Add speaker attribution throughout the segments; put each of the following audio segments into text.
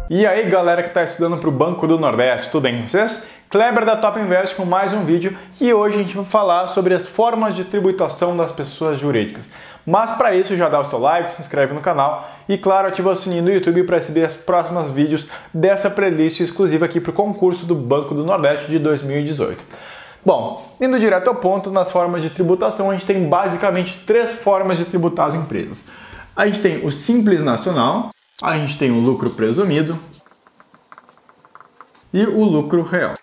Speaker 1: E aí galera que está estudando para o Banco do Nordeste, tudo bem com vocês? Kleber da Top Invest com mais um vídeo e hoje a gente vai falar sobre as formas de tributação das pessoas jurídicas. Mas para isso já dá o seu like, se inscreve no canal e claro, ativa o sininho do YouTube para receber os próximos vídeos dessa playlist exclusiva aqui para o concurso do Banco do Nordeste de 2018. Bom, indo direto ao ponto, nas formas de tributação a gente tem basicamente três formas de tributar as empresas. A gente tem o Simples Nacional, a gente tem o lucro presumido e o lucro real.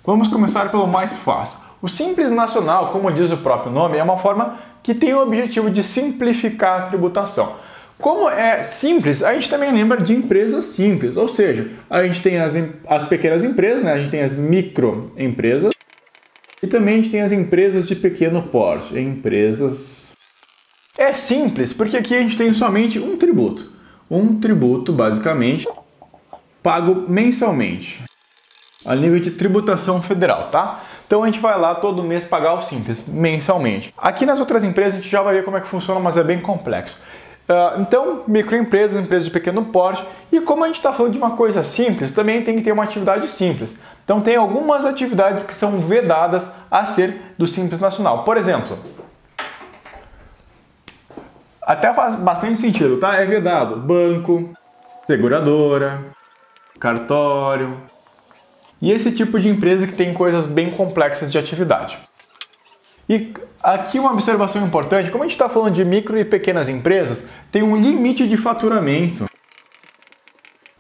Speaker 1: Vamos começar pelo mais fácil. O Simples Nacional, como diz o próprio nome, é uma forma que tem o objetivo de simplificar a tributação. Como é simples, a gente também lembra de empresas simples, ou seja, a gente tem as pequenas empresas, né? A gente tem as microempresas e também a gente tem as empresas de pequeno porte, empresas... É simples porque aqui a gente tem somente um tributo. Um tributo, basicamente, pago mensalmente, a nível de tributação federal, tá? Então a gente vai lá todo mês pagar o Simples, mensalmente. Aqui nas outras empresas a gente já vai ver como é que funciona, mas é bem complexo. Então, microempresas, empresas de pequeno porte, e como a gente está falando de uma coisa simples, também tem que ter uma atividade simples. Então tem algumas atividades que são vedadas a ser do Simples Nacional. Por exemplo... Até faz bastante sentido, tá? É vedado banco, seguradora, cartório e esse tipo de empresa que tem coisas bem complexas de atividade. E aqui uma observação importante, como a gente está falando de micro e pequenas empresas, tem um limite de faturamento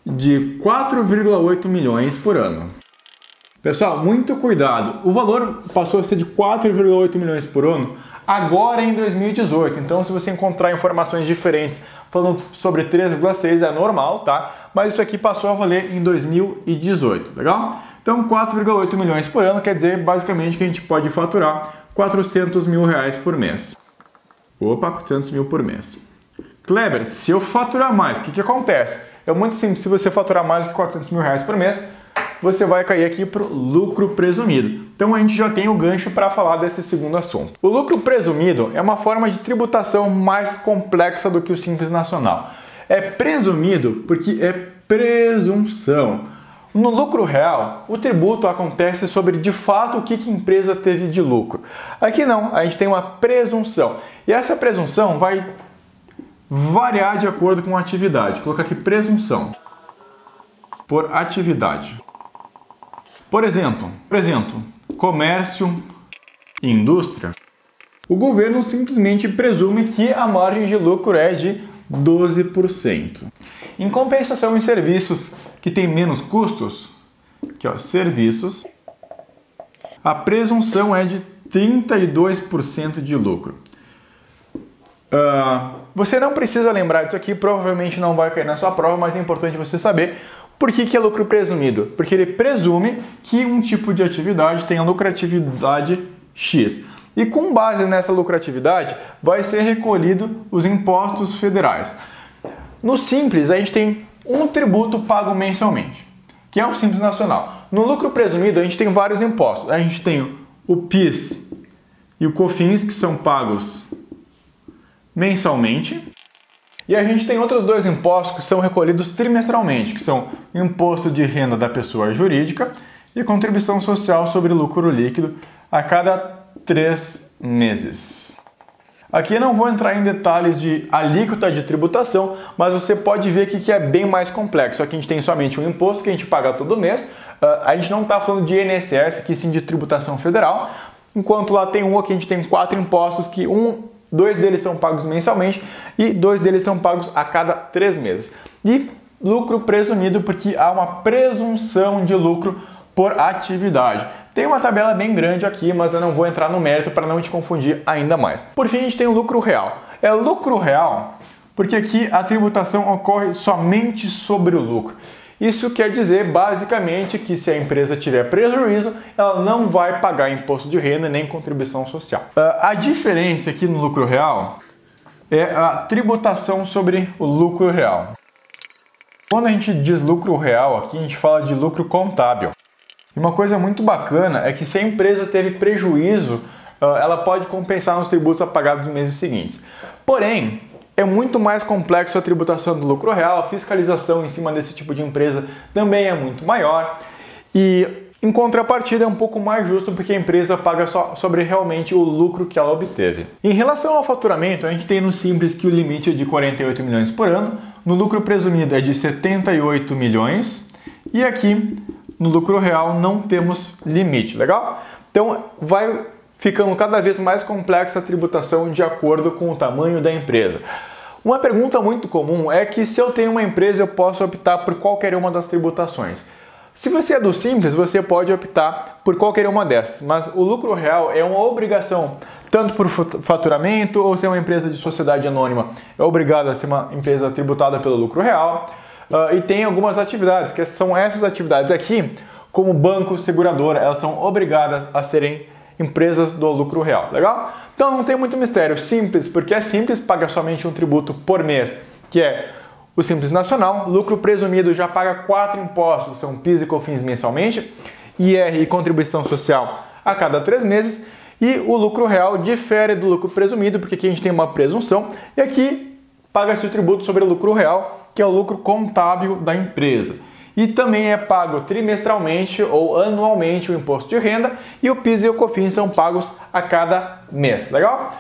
Speaker 1: de 4,8 milhões por ano. Pessoal, muito cuidado, o valor passou a ser de 4,8 milhões por ano agora em 2018, então se você encontrar informações diferentes falando sobre 3,6 é normal, tá? Mas isso aqui passou a valer em 2018, legal? Então 4,8 milhões por ano quer dizer basicamente que a gente pode faturar 400 mil reais por mês. Opa, 400 mil por mês. Kleber, se eu faturar mais, o que acontece? É muito simples, se você faturar mais do que 400 mil reais por mês, você vai cair aqui para o lucro presumido. Então a gente já tem o gancho para falar desse segundo assunto. O lucro presumido é uma forma de tributação mais complexa do que o Simples Nacional. É presumido porque é presunção. No lucro real, o tributo acontece sobre de fato o que a empresa teve de lucro. Aqui não, a gente tem uma presunção. E essa presunção vai variar de acordo com a atividade. Vou colocar aqui presunção por atividade. Por exemplo, comércio e indústria, o governo simplesmente presume que a margem de lucro é de 12%. Em compensação, em serviços que têm menos custos, aqui, ó, serviços, a presunção é de 32% de lucro. Você não precisa lembrar disso aqui, provavelmente não vai cair na sua prova, mas é importante você saber. Por que é lucro presumido? Porque ele presume que um tipo de atividade tenha lucratividade X. E com base nessa lucratividade, vai ser recolhido os impostos federais. No Simples, a gente tem um tributo pago mensalmente, que é o Simples Nacional. No lucro presumido, a gente tem vários impostos. A gente tem o PIS e o COFINS, que são pagos mensalmente. E a gente tem outros dois impostos que são recolhidos trimestralmente, que são o imposto de renda da pessoa jurídica e contribuição social sobre lucro líquido a cada 3 meses. Aqui não vou entrar em detalhes de alíquota de tributação, mas você pode ver que é bem mais complexo. Aqui a gente tem somente um imposto que a gente paga todo mês, a gente não está falando de INSS, que sim de tributação federal, enquanto lá tem aqui a gente tem 4 impostos que dois deles são pagos mensalmente e 2 deles são pagos a cada 3 meses. E lucro presumido porque há uma presunção de lucro por atividade. Tem uma tabela bem grande aqui, mas eu não vou entrar no mérito para não te confundir ainda mais. Por fim, a gente tem o lucro real. É lucro real porque aqui a tributação ocorre somente sobre o lucro. Isso quer dizer, basicamente, que se a empresa tiver prejuízo, ela não vai pagar imposto de renda nem contribuição social. A diferença aqui no lucro real é a tributação sobre o lucro real. Quando a gente diz lucro real aqui, a gente fala de lucro contábil. E uma coisa muito bacana é que se a empresa teve prejuízo ela pode compensar nos tributos a pagar dos meses seguintes. Porém, é muito mais complexo a tributação do lucro real, a fiscalização em cima desse tipo de empresa também é muito maior e, em contrapartida, é um pouco mais justo porque a empresa paga só sobre realmente o lucro que ela obteve. Em relação ao faturamento, a gente tem no Simples que o limite é de 48 milhões por ano, no lucro presumido é de 78 milhões e aqui no lucro real não temos limite, legal? Então vai ficando cada vez mais complexa a tributação de acordo com o tamanho da empresa. Uma pergunta muito comum é que se eu tenho uma empresa eu posso optar por qualquer uma das tributações. Se você é do Simples, você pode optar por qualquer uma dessas, mas o lucro real é uma obrigação, tanto por faturamento ou ser uma empresa de sociedade anônima, é obrigado a ser uma empresa tributada pelo lucro real, e tem algumas atividades, que são essas atividades aqui, como banco, seguradora, elas são obrigadas a serem empresas do lucro real, legal? Então não tem muito mistério, Simples, porque é simples, paga somente um tributo por mês, que é o Simples Nacional. Lucro presumido já paga 4 impostos, são PIS e COFINS mensalmente, IR e contribuição social a cada 3 meses, e o lucro real difere do lucro presumido, porque aqui a gente tem uma presunção, e aqui paga-se o tributo sobre o lucro real, que é o lucro contábil da empresa. E também é pago trimestralmente ou anualmente o imposto de renda e o PIS e o COFINS são pagos a cada mês, legal?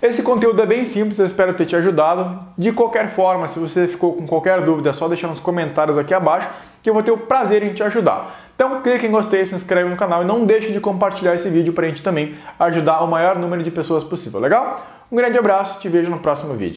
Speaker 1: Esse conteúdo é bem simples, eu espero ter te ajudado. De qualquer forma, se você ficou com qualquer dúvida, é só deixar nos comentários aqui abaixo que eu vou ter o prazer em te ajudar. Então clique em gostei, se inscreve no canal e não deixe de compartilhar esse vídeo para a gente também ajudar o maior número de pessoas possível, legal? Um grande abraço, te vejo no próximo vídeo.